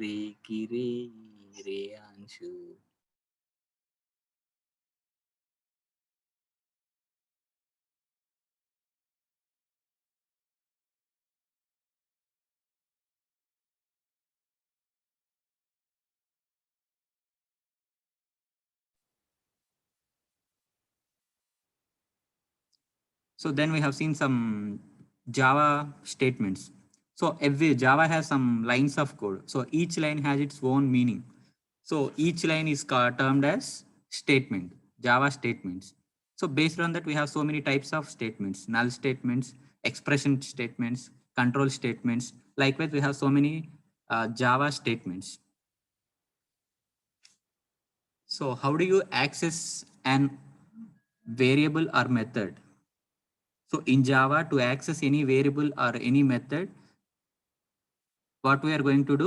Reiki ray ray Anshu. So then we have seen some Java statements. So every Java has some lines of code. So each line has its own meaning. So each line is termed as statement, Java statements. So based on that, we have so many types of statements: null statements, expression statements, control statements. Likewise, we have so many Java statements. So how do you access an variable or method? So in Java, to access any variable or any method, what we are going to do?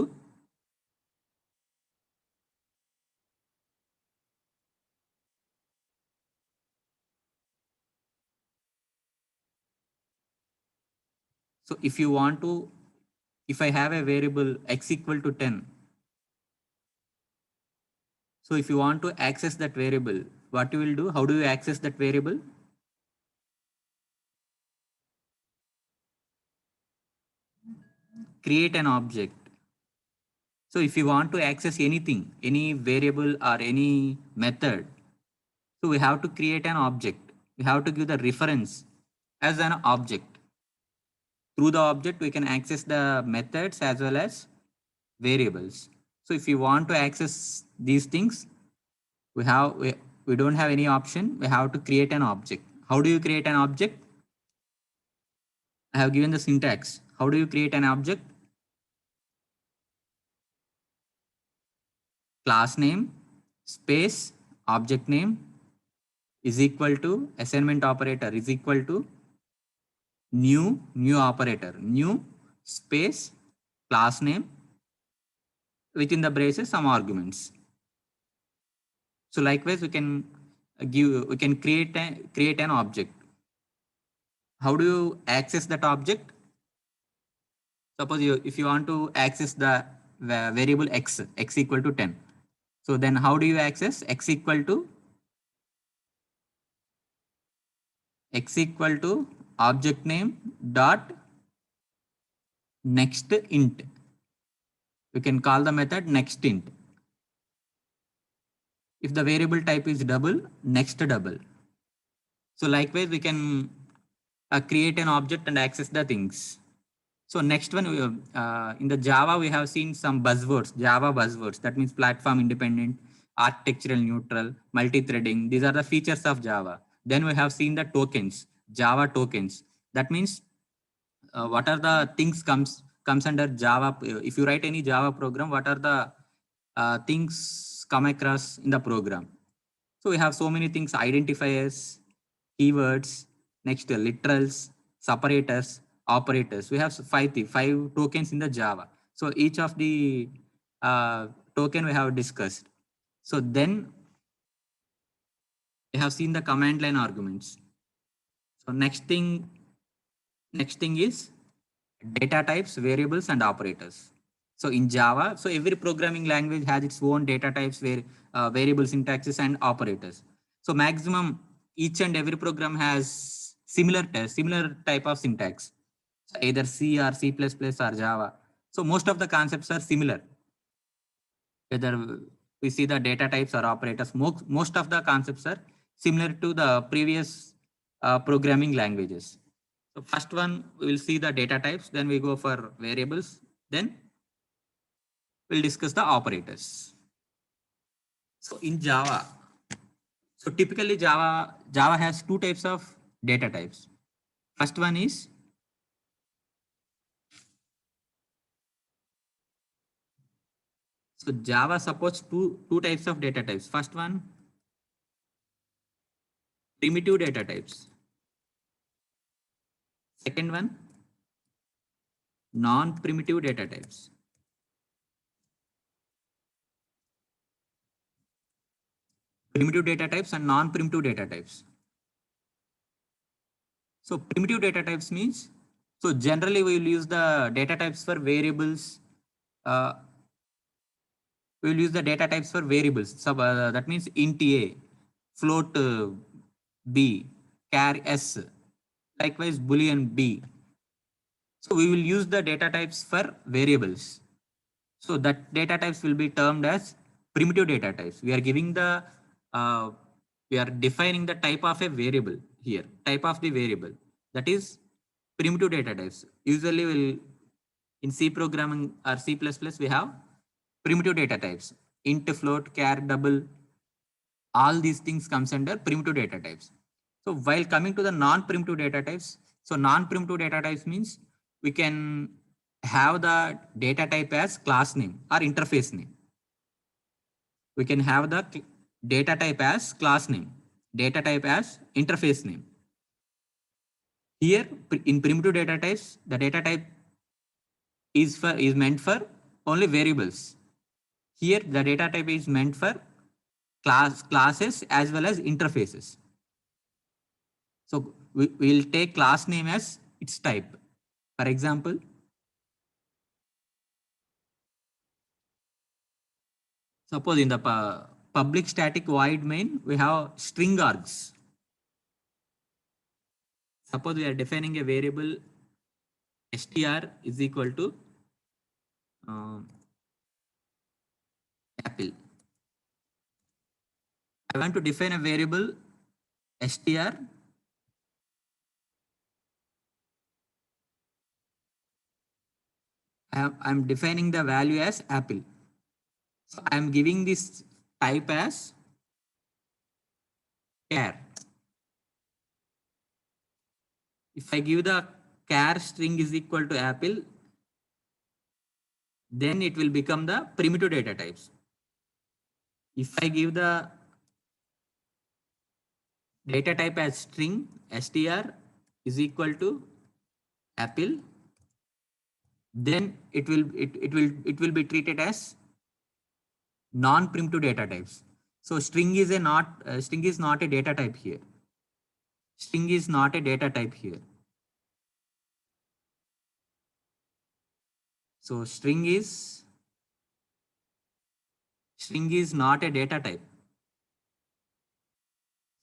So if you want to, if I have a variable x equal to 10, so if you want to access that variable, what you will do? How do you access that variable? Create an object. So if you want to access anything, any variable or any method, so we have to create an object. We have to give the reference as an object. Through the object, we can access the methods as well as variables. So if you want to access these things, we don't have any option. We have to create an object. How do you create an object? I have given the syntax. How do you create an object? Class name space object name is equal to assignment operator is equal to new operator, new space class name within the braces some arguments. So likewise, we can create an object. How do you access that object? Suppose if you want to access the variable x equal to 10. So then how do you access x equal to object name dot next int. We can call the method next int. If the variable type is double, next double. So likewise, we can create an object and access the things. So next one, in the Java, we have seen some buzzwords, Java buzzwords. That means platform independent, architectural neutral, multi-threading. These are the features of Java. Then we have seen the tokens, Java tokens. That means what are the things comes under Java. If you write any Java program, what are the things come across in the program? So we have so many things: identifiers, keywords, next literals, separators, operators. We have five tokens in the Java. So each of the token we have discussed. So then we have seen the command line arguments. So next thing is data types, variables, and operators. So in Java, so every programming language has its own data types, where variable syntaxes and operators. So maximum each and every program has similar type of syntax, so either C or C++ or Java. So most of the concepts are similar. Whether we see the data types or operators, most of the concepts are similar to the previous programming languages. So first one, we will see the data types, then we go for variables, then we'll discuss the operators. So in Java, so typically Java has two types of data types. First one is so Java supports two types of data types. First one, primitive data types. Second one, non-primitive data types. Primitive data types and non-primitive data types. So primitive data types means, so generally we will use the data types for variables, uh, we will use the data types for variables. So that means int a, float b, char s, likewise boolean b. So we will use the data types for variables. So that data types will be termed as primitive data types. We are giving the, we are defining the type of a variable here, type of the variable. That is primitive data types. Usually will in C programming or C++, we have primitive data types. Int, float, char, double, all these things comes under primitive data types. So while coming to the non-primitive data types, so non-primitive data types means we can have the data type as class name or interface name. We can have the data type as class name, data type as interface name. Here in primitive data types, the data type is meant for only variables. Here the data type is meant for classes as well as interfaces. So we will take class name as its type. For example, suppose in the public static void main, we have string args. Suppose we are defining a variable str is equal to apple. I want to define a variable str I'm defining the value as apple. So I'm giving this type as char. If I give the char string is equal to apple, then it will become the primitive data types. If I give the data type as string str is equal to apple, then it will be treated as non-primitive data types. So string is not a data type here. String is not a data type here. So string is not a data type.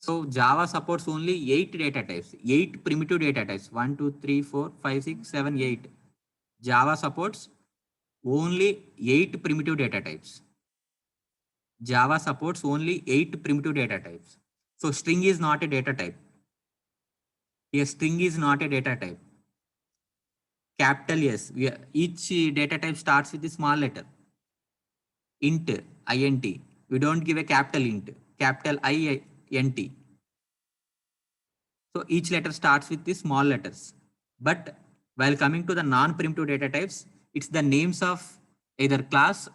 So Java supports only 8 data types, 8 primitive data types, 1, 2, 3, 4, 5, 6, 7, 8. Java supports only 8 primitive data types. Java supports only 8 primitive data types. So string is not a data type. Here string is not a data type. Capital S, each data type starts with a small letter. Int, int. We don't give a capital int, capital int. So each letter starts with the small letters. But while coming to the non-primitive data types, it's the names of either class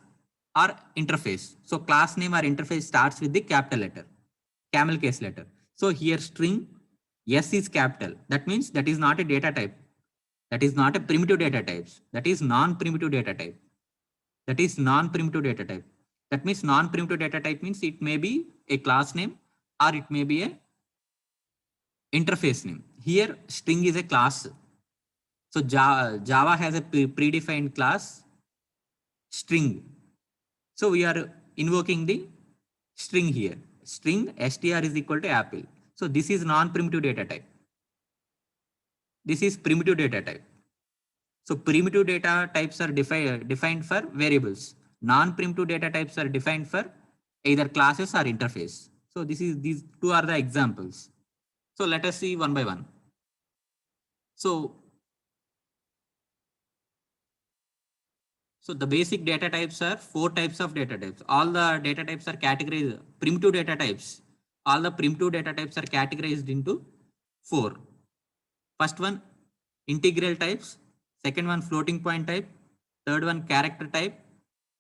or interface. So class name or interface starts with the capital letter, camel case letter. So here string S is capital. That means that is not a data type. That is not a primitive data types. That is non-primitive data type. That is non-primitive data type. That means non-primitive data type means it may be a class name or it may be a interface name. Here string is a class. So Java has a predefined class string. So we are invoking the string here. String str is equal to apple. So this is non-primitive data type. This is primitive data type. So primitive data types are defined for variables. Non-primitive data types are defined for either classes or interface. So these two are the examples. So let us see one by one. So the basic data types are 4 types of data types. All the data types are categorized, primitive data types. All the primitive data types are categorized into 4. First one, integral types. Second one, floating point type. Third one, character type.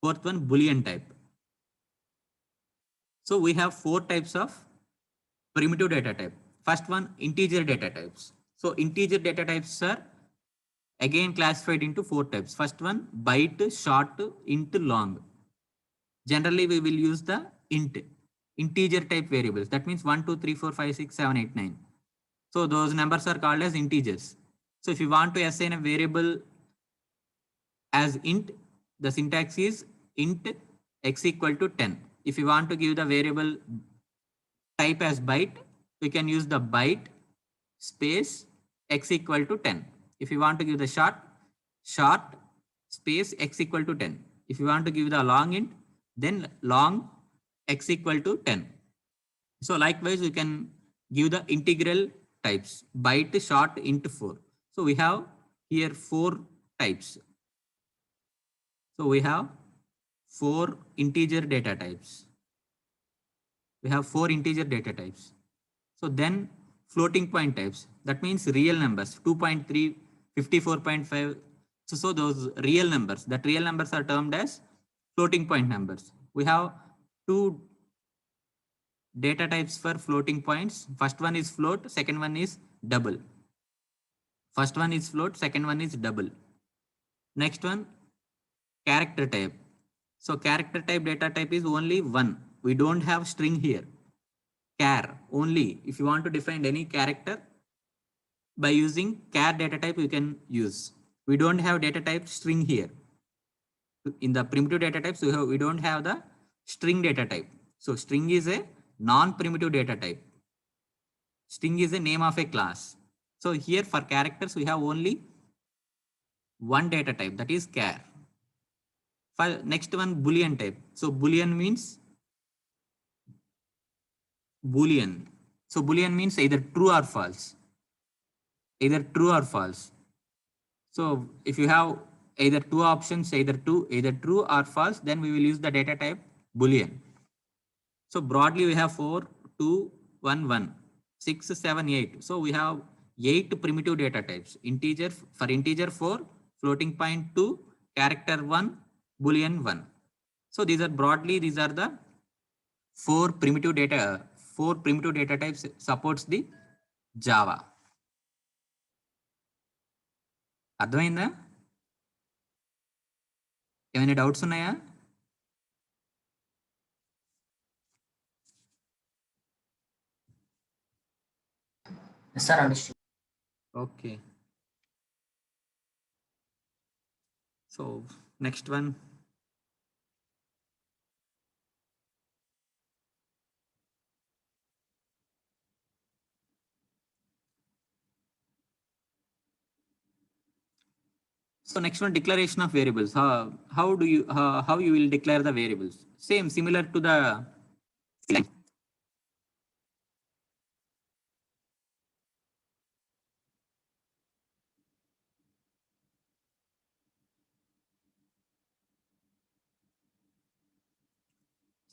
Fourth one, Boolean type. So we have 4 types of primitive data type. First one, integer data types. So integer data types are again classified into 4 types. First one, byte, short, int, long. Generally, we will use the integer type variables. That means 1, 2, 3, 4, 5, 6, 7, 8, 9. So those numbers are called as integers. So if you want to assign a variable as int, the syntax is int x equal to 10. If you want to give the variable type as byte, we can use the byte space x equal to 10. If you want to give the short space x equal to 10. If you want to give the long int, then long x equal to 10. So likewise, we can give the integral types, byte, short, int, 4. So we have here 4 types. So we have 4 integer data types. We have 4 integer data types. So then floating point types, that means real numbers, 2.3, 54.5. So those real numbers, that real numbers are termed as floating point numbers. We have 2 data types for floating points. First one is float, second one is double. First one is float, second one is double. Next one, character type. So character type data type is only one. We don't have string here. Char only. If you want to define any character by using char data type, you can use. We don't have data type string here. In the primitive data types, we don't have the string data type. So string is a non-primitive data type. String is the name of a class. So here for characters, we have only one data type, that is char. For next one, Boolean type. So Boolean means Boolean. So Boolean means either true or false. Either true or false. So if you have either two options, either true or false, then we will use the data type Boolean. So broadly we have 4, 2, 1, 1, 6, 7, 8. So we have 8 primitive data types. Integer for integer 4, floating point 2, character 1, Boolean 1. So these are the 4 primitive data types supports the Java. అర్థమైందా? ఏమైనా doubts ఉన్నాయా? Yes, sir, understood. Okay. So next one. So next one, declaration of variables. How you will declare the variables? Same, similar to the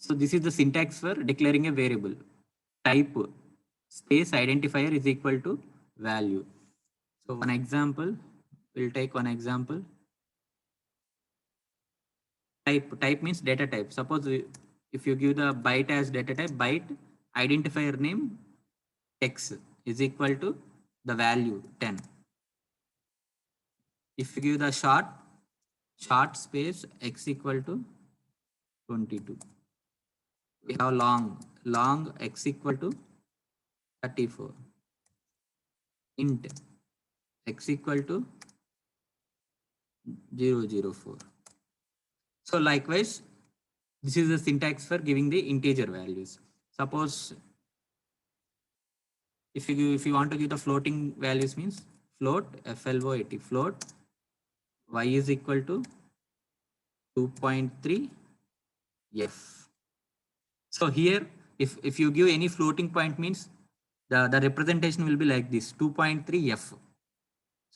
So this is the syntax for declaring a variable. Type space identifier is equal to value. So one example, we'll take one example. Type means data type. Suppose if you give the byte as data type, byte identifier name x is equal to the value 10. If you give the short space x equal to 22. We have long x equal to 34. Int x equal to 004. So likewise, this is the syntax for giving the integer values. Suppose if you want to give the floating values, means float float float y is equal to 2.3 f. So here if you give any floating point, means the representation will be like this, 2.3 f.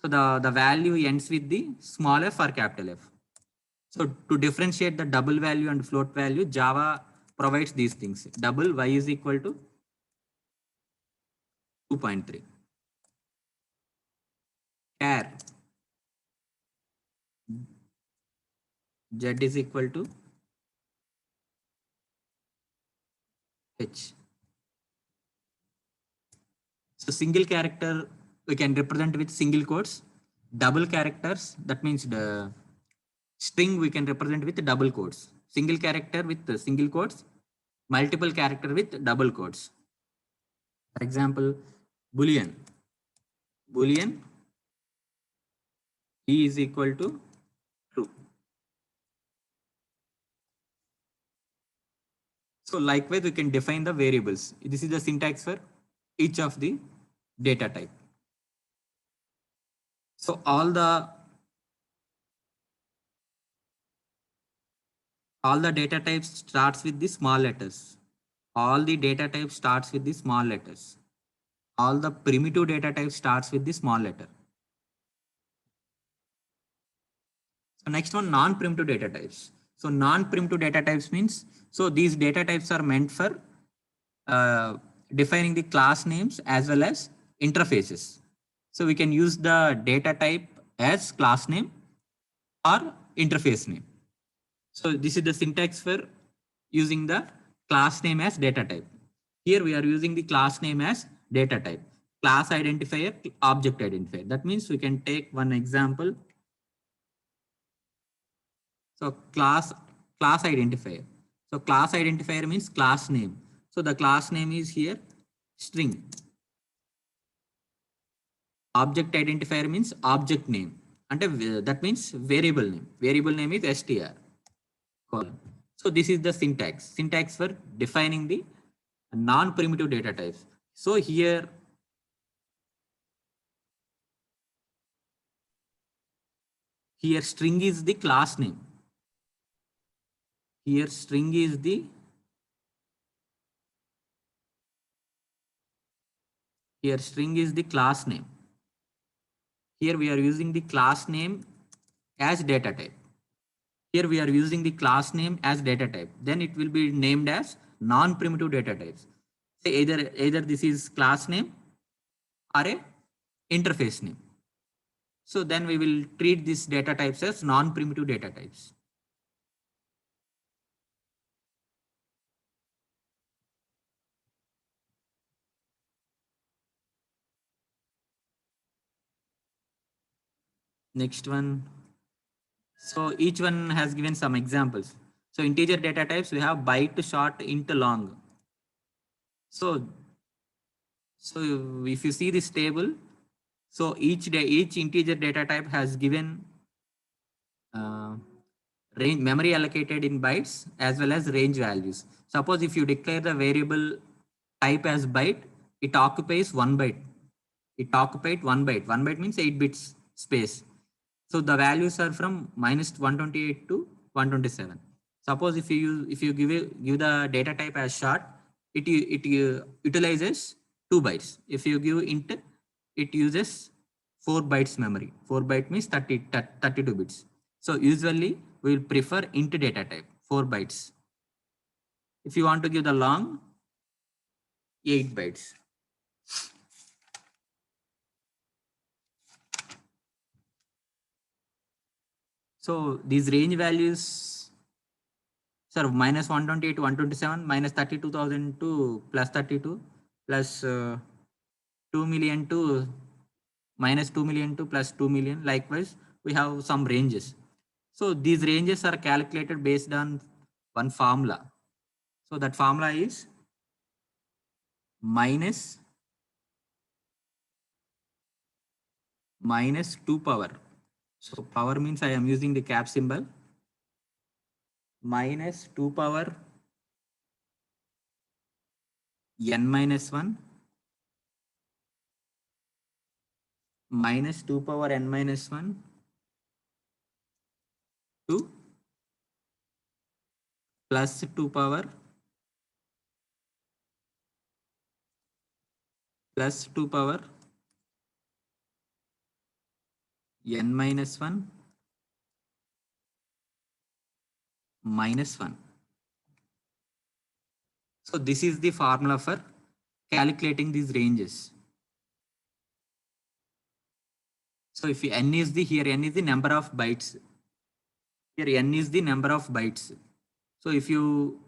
So the value ends with the small f or capital F. So to differentiate the double value and float value, Java provides these things. Double y is equal to 2.3. Char z is equal to h. So single character we can represent with single quotes. Double characters, that means the string we can represent with double quotes. Single character with single quotes, multiple character with double quotes. For example, Boolean e is equal to true. So likewise, we can define the variables. This is the syntax for each of the data type. So all the data types starts with the small letters. All the data type starts with the small letters. All the primitive data type starts with the small letter. So next one, non-primitive data types. So non-primitive data types means, so these data types are meant for defining the class names as well as interfaces. So we can use the data type as class name or interface name. So this is the syntax for using the class name as data type. Here we are using the class name as data type. Class identifier, object identifier. That means we can take one example. So class identifier. So class identifier means class name. So the class name is here string. Object identifier means object name. And that means variable name. Variable name is str. Colon. So this is the syntax for defining the non-primitive data types. So here string is the class name. Here string is the class name. Here we are using the class name as data type. Here we are using the class name as data type. Then it will be named as non-primitive data types. Say either this is class name or a interface name. So then we will treat these data types as non-primitive data types. Next one. So each one has given some examples. So integer data types, we have byte, short, int, long. So if you see this table, so each integer data type has given range memory allocated in bytes as well as range values. Suppose if you declare the variable type as byte, it occupies 1 byte. It occupied 1 byte. 1 byte means 8 bits space. So the values are from -128 to 127. Suppose if you give the data type as short, it utilizes 2 bytes. If you give int, it uses 4 bytes memory. 4 byte means 32 bits. So usually we will prefer int data type 4 bytes. If you want to give the long, 8 bytes. So these range values, sir, -128 to 127, -32,000 to +32, plus 2 million to -2 million to +2 million. Likewise, we have some ranges. So these ranges are calculated based on one formula. So that formula is minus 2 power. So power means I am using the cap symbol. Minus 2 power n minus 1 minus 2 power n minus 1 to plus 2 power plus 2 power n minus 1 minus 1. So this is the formula for calculating these ranges. So if n is the, here n is the number of bytes. Here n is the number of bytes. So if you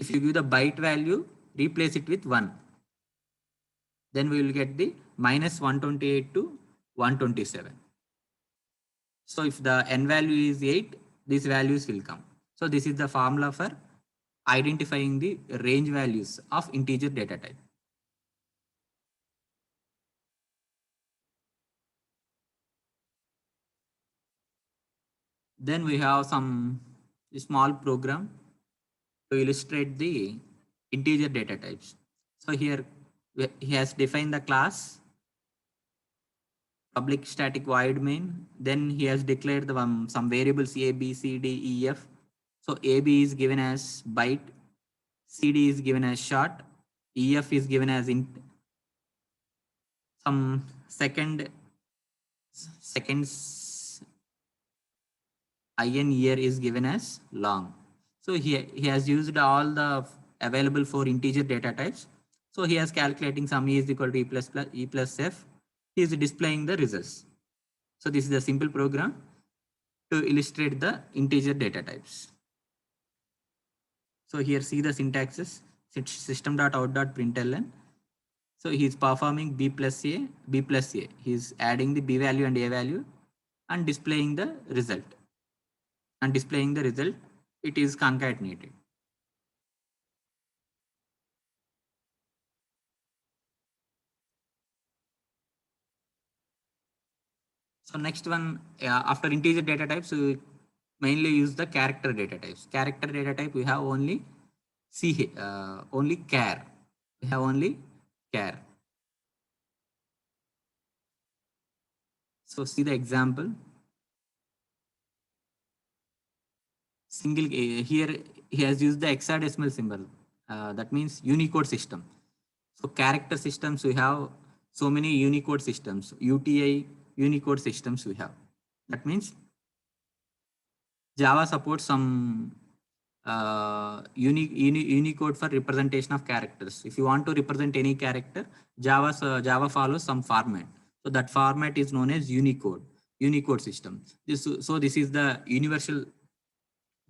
give the byte value, replace it with 1. Then we will get the -128 to 127. So if the n value is 8, these values will come. So this is the formula for identifying the range values of integer data type. Then we have some small program. to illustrate the integer data types. So here he has defined the class public static void main. Then he has declared the some variables a, b, c, d, e, f. So ab is given as byte, cd is given as short, ef is given as int, some seconds in year is given as long. So he has used all the available for integer data types. So he is calculating sum e is equal to e plus f. He is displaying the results. So this is a simple program to illustrate the integer data types. So here see the syntaxes, system.out.println. So he is performing b plus a. He is adding the b value and a value and displaying the result. It is concatenated. So next one, after integer data types, we mainly use the character data types. Character data type, we have only only char. We have only char. So see the example. Here he has used the hexadecimal symbol. That means Unicode system. So character systems, we have so many Unicode systems, UTI Unicode systems we have. That means Java supports some Unicode for representation of characters. If you want to represent any character, Java follows some format. So that format is known as Unicode system. So this is the universal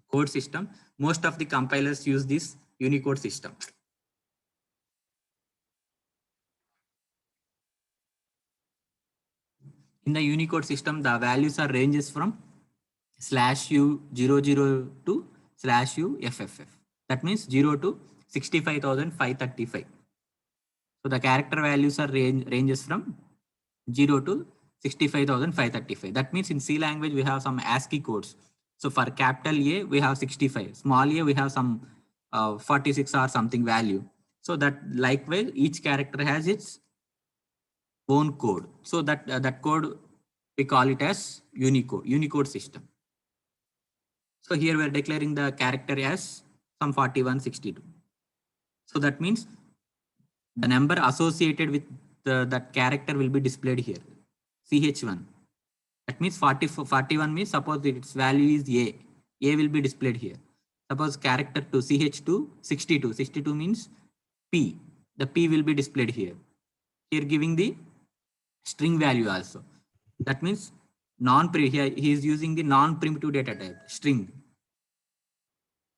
code system. Most of the compilers use this Unicode system. In the Unicode system, the values are ranges from /u00 to /u-fff. That means 0 to 65,535. So the character values are ranges from 0 to 65,535. That means in C language we have some ASCII codes. So for capital A we have 65, small a we have some 46 or something value. So that likewise each character has its own code. So that code we call it as Unicode system. So here we are declaring the character as some 4162. So that means the number associated with that character will be displayed here. CH1. That means 41 means suppose its value is A. A will be displayed here. Suppose character to CH2 62. 62 means P. The P will be displayed here. Here giving the string value also. That means he is using the non-primitive data type, string.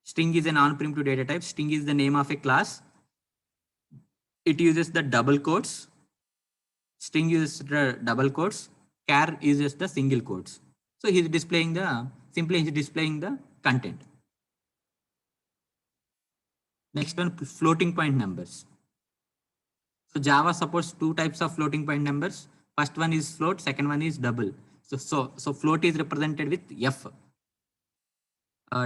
String is a non-primitive data type. String is the name of a class. It uses the double quotes. String uses the double quotes. Char uses the single quotes. So he is displaying the content. Next one, floating point numbers. So Java supports two types of floating point numbers. First one is float, second one is double. So float is represented with F.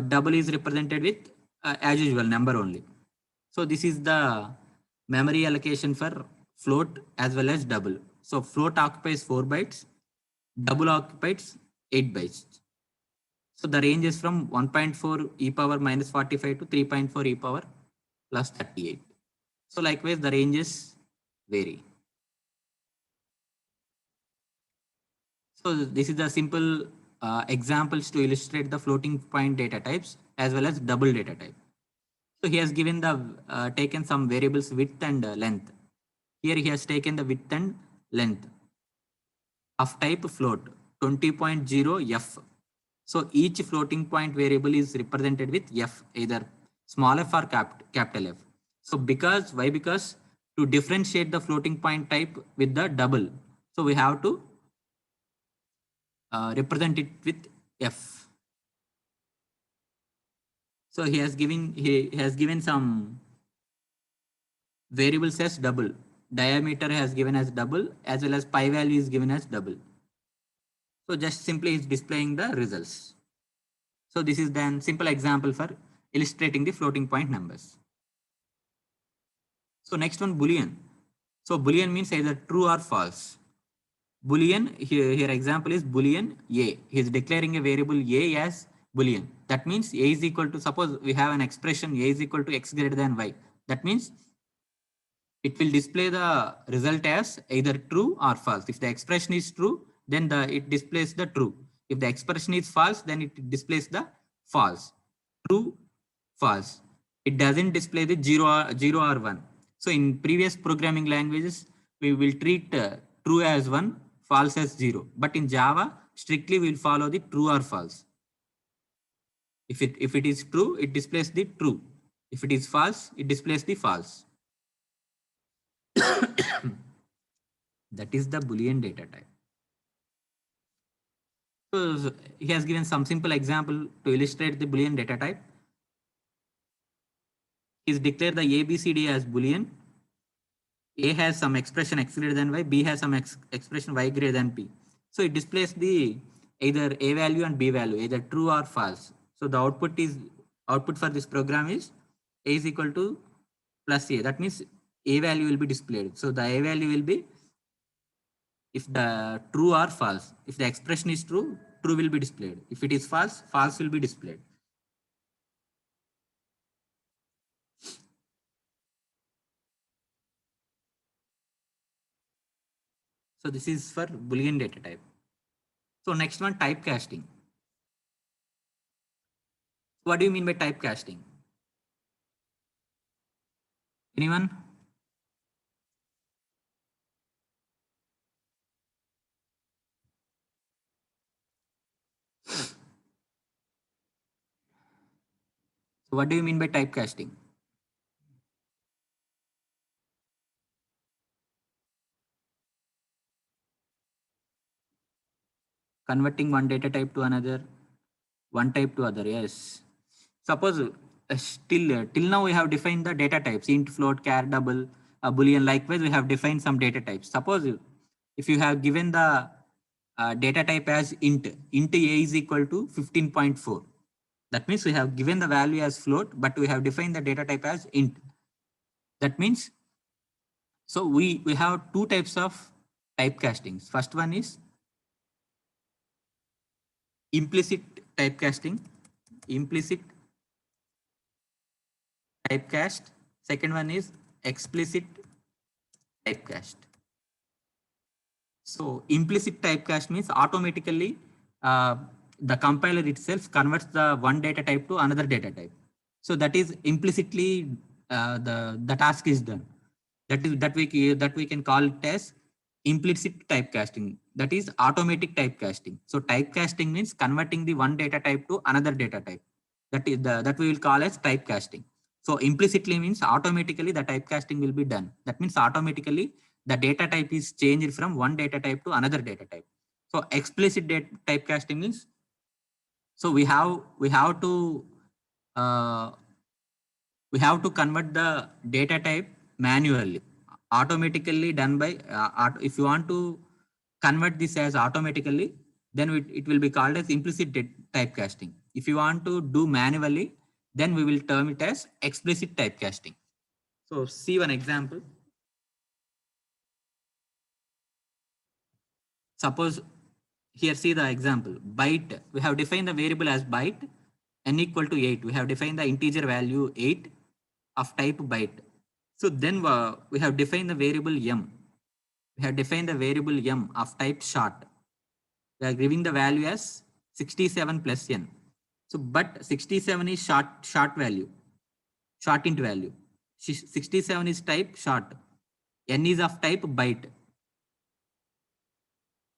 Double is represented with as usual number only. So this is the memory allocation for float as well as double. So float occupies 4 bytes, double occupies 8 bytes. So the range is from 1.4 e power minus 45 to 3.4 e power plus 38. So likewise the ranges vary. So this is the simple examples to illustrate the floating point data types as well as double data type. So he has given the taken some variables width and length. Here he has taken the width and length of type float 20.0 f. So each floating point variable is represented with f, either small f or capital F. So why? Because to differentiate the floating point type with the double, so we have to represent it with f. So he has given some variables as double. Diameter has given as double, as well as pi value is given as double. So just simply is displaying the results. So this is then simple example for illustrating the floating point numbers. So next one, Boolean. So Boolean means either true or false. Boolean, here example is Boolean A. He is declaring a variable A as Boolean. That means A is equal to, suppose we have an expression A is equal to X greater than Y. That means it will display the result as either true or false. If the expression is true, then it displays the true. If the expression is false, then it displays the false. True, false. It doesn't display the 0 or 1. So in previous programming languages, we will treat true as 1, false as 0. But in Java, strictly we will follow the true or false. If it is true, it displays the true. If it is false, it displays the false. That is the Boolean data type. So he has given some simple example to illustrate the Boolean data type. He's declared the ABCD as Boolean. A has some expression X greater than Y, B has some expression Y greater than P. So it displays the either A value and B value, either true or false. So the output for this program is A is equal to plus A. That means A value will be displayed. So the A value will be if the true or false. If the expression is true, true will be displayed. If it is false, false will be displayed. So this is for Boolean data type. So next one, typecasting. What do you mean by typecasting? Anyone? So what do you mean by typecasting? Converting one data type to another, one type to other, yes. Suppose till now we have defined the data types, int, float, char, double, Boolean. Likewise, we have defined some data types. Suppose if you have given the data type as int A is equal to 15.4. That means we have given the value as float, but we have defined the data type as int. That means, so we have two types of typecastings. First one is implicit typecasting. Implicit typecast. Second one is explicit typecast. So implicit typecast means automatically the compiler itself converts the one data type to another data type. So that is implicitly the task is done. That we can call it as implicit typecasting. That is automatic typecasting. So typecasting means converting the one data type to another data type. That we will call as typecasting. So implicitly means automatically the typecasting will be done. That means automatically the data type is changed from one data type to another data type. So explicit typecasting means, so we have to convert the data type manually, automatically done by if you want to convert this as automatically, then it will be called as implicit typecasting. If you want to do manually, then we will term it as explicit typecasting. So see one example. Suppose here, see the example. Byte, we have defined the variable as byte, n equal to 8. We have defined the integer value 8 of type byte. So then we have defined the variable m. We have defined the variable m of type short. We are giving the value as 67 plus n. So, but 67 is short value, short int value. 67 is type short. N is of type byte.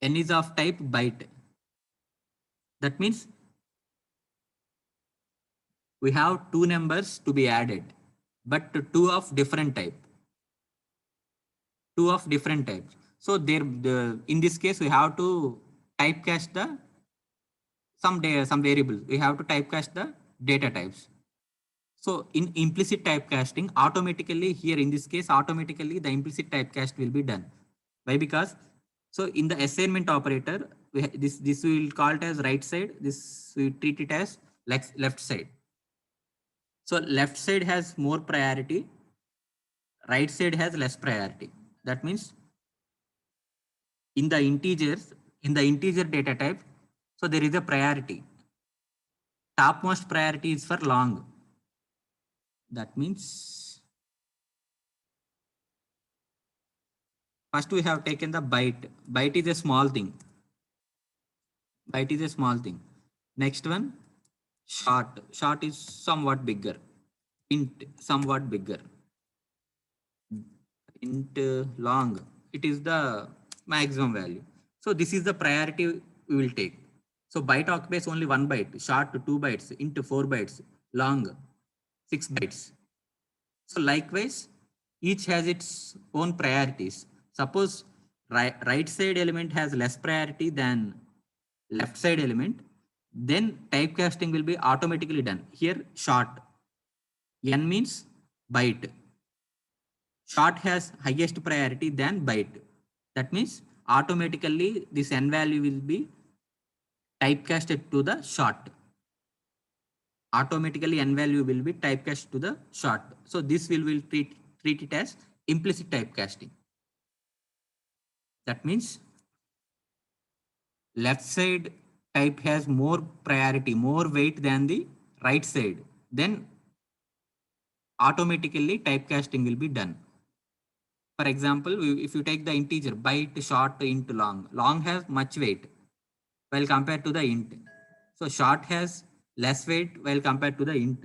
N is of type byte. That means we have two numbers to be added, but two of different type. Two of different types. So in this case, we have to typecast the some variables. We have to typecast the data types. So in implicit typecasting, automatically here in this case, automatically the implicit typecast will be done. Why? Because so in the assignment operator, this we will call it as right side. This we treat it as left side. So left side has more priority, right side has less priority. That means in the integers, in the integer data type, so there is a priority. Topmost priority is for long. That means first we have taken the byte. Byte is a small thing. Byte is a small thing. Next one, short. Short is somewhat bigger. Int, somewhat bigger. Int, long. It is the maximum value. So this is the priority we will take. So byte occupies only 1 byte. Short 2 bytes. Int 4 bytes. Long 6 bytes. So likewise, each has its own priorities. Suppose right side element has less priority than left side element, then typecasting will be automatically done. Here short, n means byte. Short has highest priority than byte. That means automatically this n value will be typecasted to the short. Automatically n value will be typecast to the short. So this will treat it as implicit typecasting. That means left side type has more priority, more weight than the right side. Then automatically typecasting will be done. For example, if you take the integer byte, short, int, long, long has much weight while compared to the int. So short has less weight while compared to the int.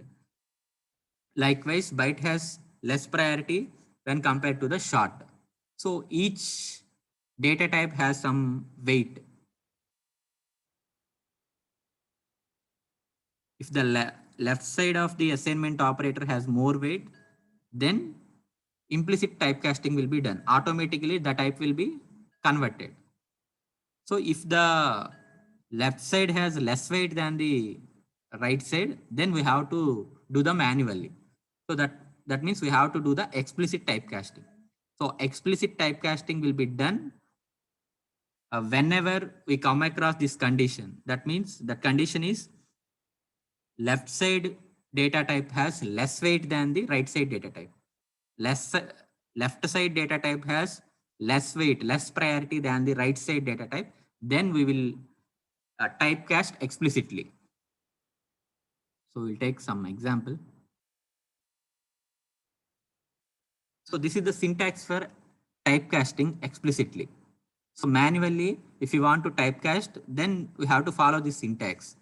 Likewise, byte has less priority when compared to the short. So each data type has some weight. If the left side of the assignment operator has more weight, then implicit typecasting will be done. Automatically, the type will be converted. So if the left side has less weight than the right side, then we have to do them manually. So that means we have to do the explicit typecasting. So explicit typecasting will be done whenever we come across this condition. That means the condition is left side data type has less weight than the right side data type. Left side data type has less weight, less priority than the right side data type. Then we will typecast explicitly. So we'll take some example. So this is the syntax for typecasting explicitly. So manually, if you want to typecast, then we have to follow this syntax.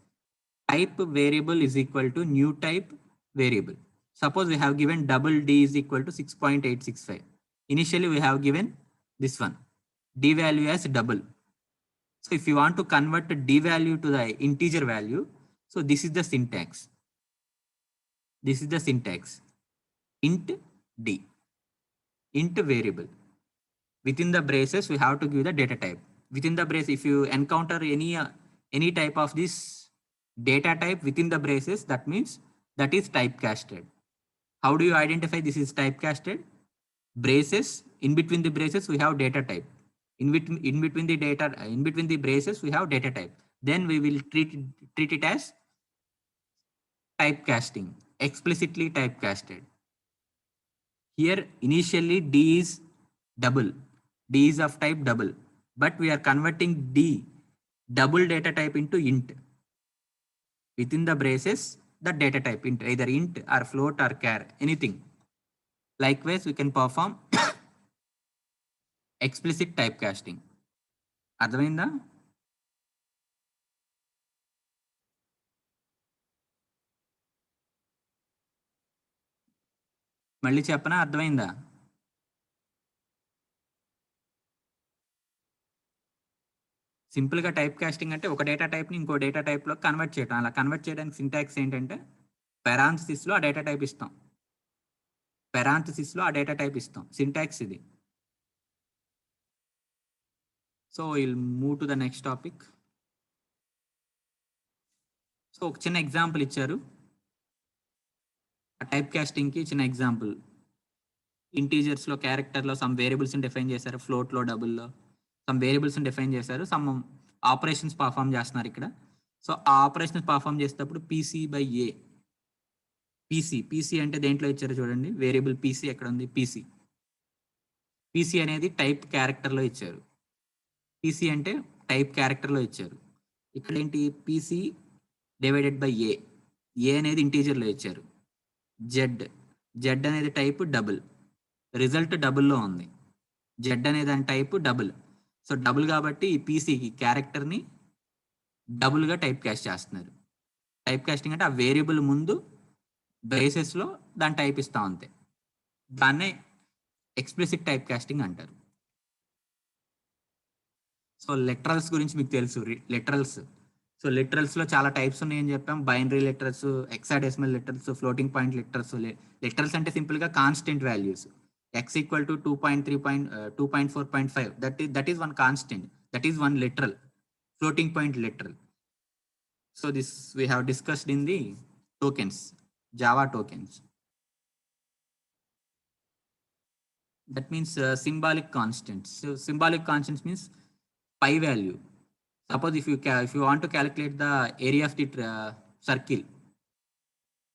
Type variable is equal to new type variable. Suppose we have given double D is equal to 6.865. Initially, we have given this one, D value as double. So if you want to convert the D value to the integer value, so this is the syntax. This is the syntax. Int D, int variable. Within the braces, we have to give the data type. Within the brace, if you encounter any type of this data type within the braces, that means that is typecasted. How do you identify this is typecasted? Braces, in between the braces, we have data type. In between the braces, we have data type. Then we will treat it as typecasting, explicitly typecasted. Here, initially D is double. D is of type double, but we are converting D double data type into int. Within the braces, the data type into either int or float or char, anything. Likewise, we can perform explicit typecasting. అర్థమైందా? మళ్ళీ చెప్పనా? అర్థమైందా? సింపుల్గా type casting అంటే ఒక data టైప్ని ఇంకో data టైప్లో convert చేయడం. అలా కన్వర్ట్ చేయడానికి సింటాక్స్ ఏంటంటే పెరాంథసిస్లో ఆ డేటా టైప్ ఇస్తాం. పెరాంథసిస్లో ఆ డేటా టైప్ ఇస్తాం. సింటాక్స్ ఇది. So will move to the next topic. So ఒక చిన్న ఎగ్జాంపుల్ ఇచ్చారు. ఆ టైప్ కాస్టింగ్కి చిన్న ఎగ్జాంపుల్. ఇంటీజర్స్లో క్యారెక్టర్లో సమ్ వేరియబుల్స్ని డిఫైన్ చేశారు. ఫ్లోట్లో డబుల్లో సమ్ వేరియబుల్స్ని డిఫైన్ చేశారు. సమ్ ఆపరేషన్స్ పర్ఫామ్ చేస్తున్నారు ఇక్కడ. సో ఆ ఆపరేషన్స్ పర్ఫామ్ చేసేటప్పుడు PC/A పీసీ అంటే దేంట్లో ఇచ్చారో చూడండి, వేరియబుల్ పీసీ ఎక్కడ ఉంది, పీసీ అనేది టైప్ క్యారెక్టర్లో ఇచ్చారు. పీసీ అంటే టైప్ క్యారెక్టర్లో ఇచ్చారు. ఇక్కడ ఏంటి, పీసీ డివైడెడ్ బై ఏ అనేది ఇంటీజర్లో ఇచ్చారు. జెడ్ అనేది టైప్ డబుల్, రిజల్ట్ డబుల్లో ఉంది. జెడ్ అనే దాని టైప్ డబుల్. సో డబుల్ కాబట్టి ఈ పీసీకి క్యారెక్టర్ని డబుల్గా టైప్ కాస్ట్ చేస్తున్నారు. టైప్ కాస్టింగ్ అంటే ఆ వేరియబుల్ ముందు బ్రేసెస్లో దాన్ని టైప్ ఇస్తాం అంతే. దాన్నే ఎక్స్ప్లిసిట్ టైప్ కాస్టింగ్ అంటారు. సో లిటరల్స్ గురించి మీకు తెలుసు, లిటరల్స్. సో లిటరల్స్లో చాలా టైప్స్ ఉన్నాయని చెప్పాం. Binary literals, hexadecimal literals, floating point literals. Literals అంటే సింపుల్గా constant values. x equal to 2.4.5, that is one constant, that is one literal, floating point literal. So this we have discussed in the tokens, Java tokens. That means symbolic constants. So symbolic constants means pi value. Suppose if you want to calculate the area of the circle,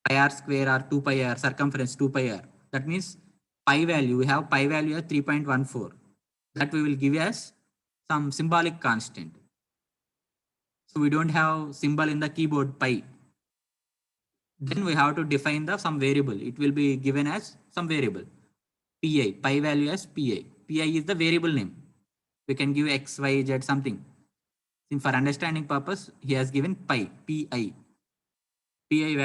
pi r square or 2 pi r, circumference 2 pi r, that means pi value, we have pi value as 3.14. That we will give as some symbolic constant. So we don't have symbol in the keyboard pi. Then we have to define some variable. It will be given as some variable. Pi value as pi. Pi is the variable name. We can give x, y, z something. For understanding purpose, he has given pi. Pi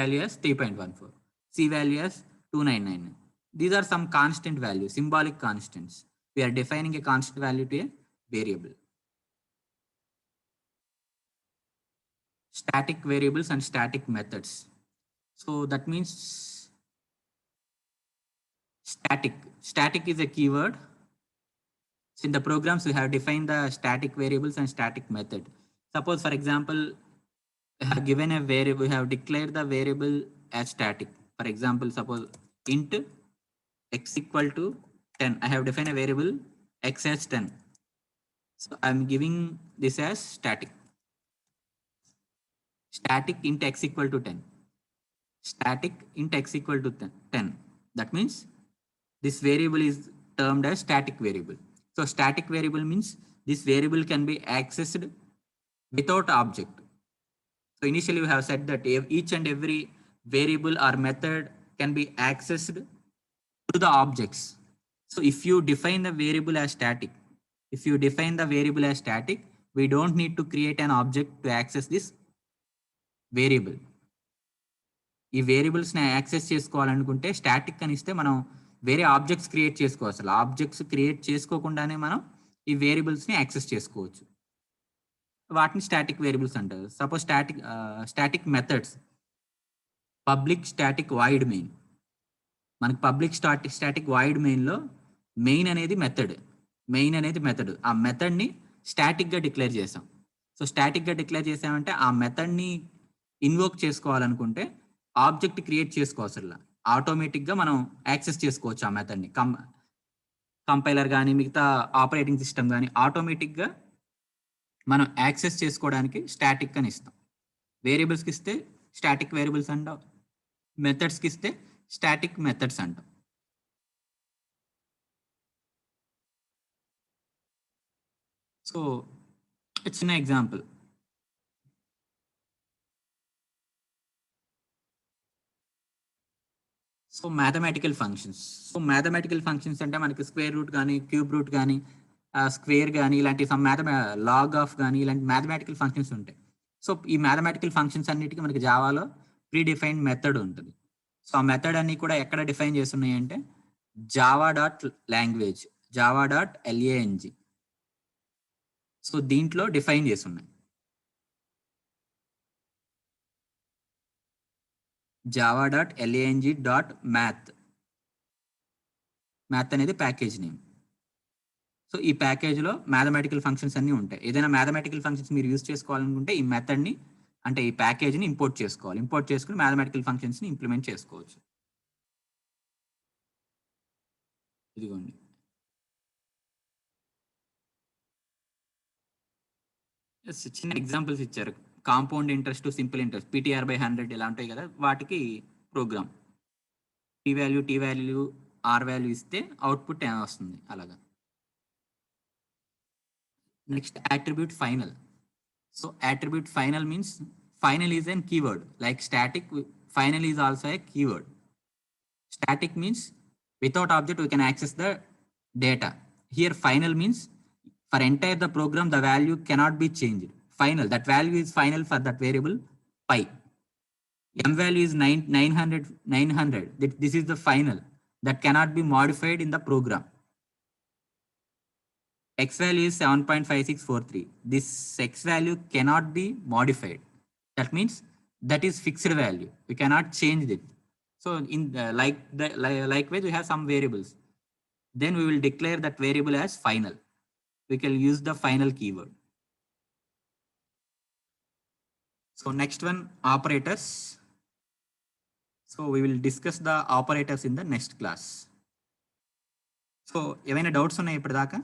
value as 3.14. C value as 299. These are some constant values, symbolic constants. We are defining a constant value to a variable. Static variables and static methods. So that means static is a keyword. So in the programs, we have defined the static variables and static method. Suppose, for example, we have given a variable, we have declared the variable as static. For example, suppose int x equal to 10. I have defined a variable x as 10. So I'm giving this as static. Static int x equal to 10. Static int x equal to 10. That means this variable is termed as static variable. So static variable means this variable can be accessed without object. So initially we have said that each and every variable or method can be accessed through the objects. So if you define the variable as static, we don't need to create an object to access this variable. ఈ వేరియబుల్స్ని access చేసుకోవాలనుకుంటే static అని ఇస్తే మనం వేరే objects create చేసుకోవచ్చు. అసలు objects create చేసుకోకుండానే మనం ఈ వేరియబుల్స్ని యాక్సెస్ చేసుకోవచ్చు. వాటిని స్టాటిక్ వేరియబుల్స్ అంటారు. Suppose static methods, public static void main. మనకి పబ్లిక్ స్టాటిక్ వాయిడ్ మెయిన్లో మెయిన్ అనేది మెథడ్. ఆ మెథడ్ని స్టాటిక్గా డిక్లేర్ చేసాం. సో స్టాటిక్గా డిక్లేర్ చేసామంటే ఆ మెథడ్ని ఇన్వోక్ చేసుకోవాలనుకుంటే ఆబ్జెక్ట్ క్రియేట్ చేసుకోవసరం, ఆటోమేటిక్గా మనం యాక్సెస్ చేసుకోవచ్చు ఆ మెథడ్ని. కంపైలర్ కానీ మిగతా ఆపరేటింగ్ సిస్టమ్ కానీ ఆటోమేటిక్గా మనం యాక్సెస్ చేసుకోవడానికి స్టాటిక్ అని ఇస్తాం. వేరియబుల్స్కి ఇస్తే స్టాటిక్ వేరియబుల్స్ అంటాం, మెథడ్స్కి ఇస్తే స్టాటిక్ మెథడ్స్ అంటాం. సో చిన్న ఎగ్జాంపుల్, సో మ్యాథమెటికల్ ఫంక్షన్స్ అంటే మనకి స్క్వేర్ రూట్ కానీ, క్యూబ్ రూట్ కానీ, స్క్వేర్ కానీ, ఇలాంటి సమ్ లాగ్ ఆఫ్ కానీ ఇలాంటి మ్యాథమెటికల్ ఫంక్షన్స్ ఉంటాయి. సో ఈ మ్యాథమెటికల్ ఫంక్షన్స్ అన్నిటికీ మనకి జావాలో ప్రీ డిఫైన్డ్ మెథడ్ ఉంటుంది. సో ఆ మెథడ్ అన్ని కూడా ఎక్కడ డిఫైన్ చేస్తున్నాయి అంటే java.language, java.lang. సో దీంట్లో డిఫైన్ చేస్తున్నాయి. java.lang.math అనేది ప్యాకేజ్ నేమ్. సో ఈ ప్యాకేజ్లో మ్యాథమెటికల్ ఫంక్షన్స్ అన్నీ ఉంటాయి. ఏదైనా మ్యాథమెటికల్ ఫంక్షన్స్ మీరు యూజ్ చేసుకోవాలనుకుంటే ఈ మెథడ్ని అంటే ఈ ప్యాకేజ్ని ఇంపోర్ట్ చేసుకోవాలి. ఇంపోర్ట్ చేసుకుని మ్యాథమెటికల్ ఫంక్షన్స్ని ఇంప్లిమెంట్ చేసుకోవచ్చు. ఇదిగోండి, చిన్న ఎగ్జాంపుల్స్ ఇచ్చారు. Compound interest, simple interest, PTR/100 ఇలా ఉంటాయి కదా, వాటికి program. T value R value ఇస్తే అవుట్పుట్ వస్తుంది అలాగా. Next attribute final. So attribute final means final is an keyword like static. Final is also a keyword. Static means without object we can access the data. Here final means for entire the program the value cannot be changed. Final, that value is final for that variable pi. M value is 900. This is the final that cannot be modified in the program. X value is 7.5643. This X value cannot be modified. That means that is fixed value. We cannot change it. So in likewise, we have some variables. Then we will declare that variable as final. We can use the final keyword. So next one, operators. So we will discuss the operators in the next class. So ఏమైనా doubts ఉన్నాయి ఇప్పటిదాకా?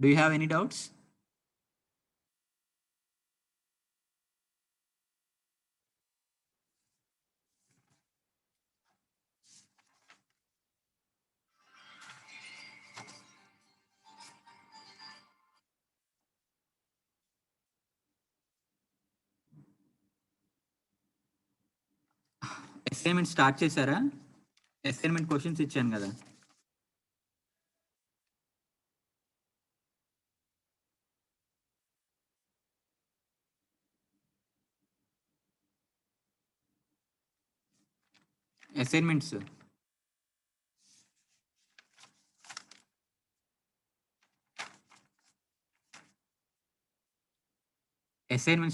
Do you have any doubts? Assignment start చేశారా? Assignment questions ఇచ్చాను కదా. Assignments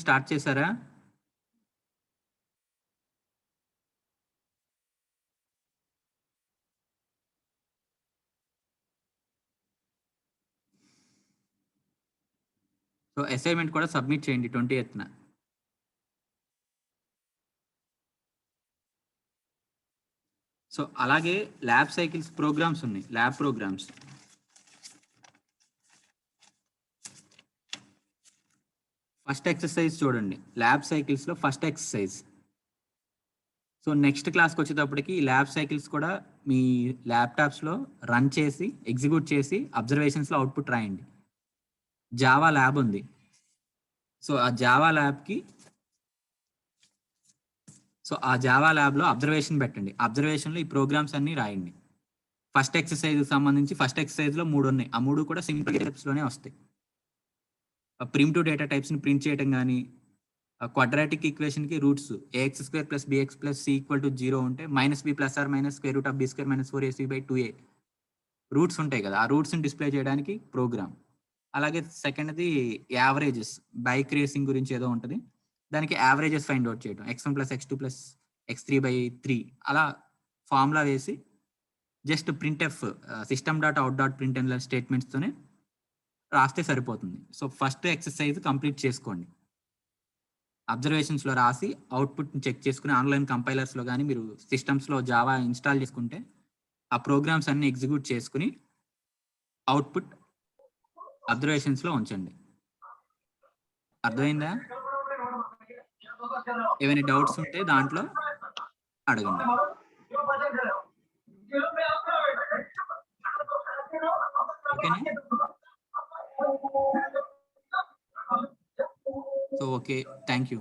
start చేశారా? So assignment కూడా submit చేయండి 28న. సో అలాగే ల్యాబ్ సైకిల్స్ ప్రోగ్రామ్స్ ఉన్నాయి, ల్యాబ్ ప్రోగ్రామ్స్. ఫస్ట్ ఎక్సర్సైజ్ చూడండి, ల్యాబ్ సైకిల్స్లో ఫస్ట్ ఎక్సర్సైజ్. సో నెక్స్ట్ క్లాస్కి వచ్చేటప్పటికి ఈ ల్యాబ్ సైకిల్స్ కూడా మీ ల్యాప్టాప్స్లో రన్ చేసి ఎగ్జిక్యూట్ చేసి అబ్జర్వేషన్స్లో అవుట్పుట్ రాయండి. జావా ల్యాబ్ ఉంది. సో ఆ జావా ల్యాబ్లో అబ్జర్వేషన్ పెట్టండి. అబ్జర్వేషన్లో ఈ ప్రోగ్రామ్స్ అన్ని రాయండి. ఫస్ట్ ఎక్సర్సైజ్కి సంబంధించి ఫస్ట్ ఎక్సర్సైజ్లో 3 ఉన్నాయి. ఆ 3 కూడా సింపుల్ స్టెప్స్లోనే వస్తాయి. ప్రిమిటివ్ డేటా టైప్స్ని ప్రింట్ చేయడం కానీ, quadratic ఈక్వేషన్కి roots ax² + bx + c = 0 ఉంటే -b ± (√b² - 4ac/2a) రూట్స్ ఉంటాయి కదా, ఆ రూట్స్ని డిస్ప్లే చేయడానికి ప్రోగ్రామ్. అలాగే సెకండ్ది యావరేజెస్, బైక్ రేసింగ్ గురించి ఏదో ఉంటుంది, దానికి యావరేజెస్ ఫైండ్ అవుట్ చేయడం, x1 + x2 + x3/3 అలా ఫార్ములా వేసి జస్ట్ printf system.out.println స్టేట్మెంట్స్తోనే రాస్తే సరిపోతుంది. సో ఫస్ట్ ఎక్సర్సైజ్ కంప్లీట్ చేసుకోండి. అబ్జర్వేషన్స్లో రాసి అవుట్పుట్ని చెక్ చేసుకుని ఆన్లైన్ కంపైలర్స్లో కానీ మీరు సిస్టమ్స్లో జావా ఇన్స్టాల్ చేసుకుంటే ఆ ప్రోగ్రామ్స్ అన్ని ఎగ్జిక్యూట్ చేసుకుని అవుట్పుట్ అబ్జర్వేషన్స్లో ఉంచండి. అర్థమైందా? ఏమైనా డౌట్స్ ఉంటే దాంట్లో అడగండి. ఓకేనా? So okay, thank you.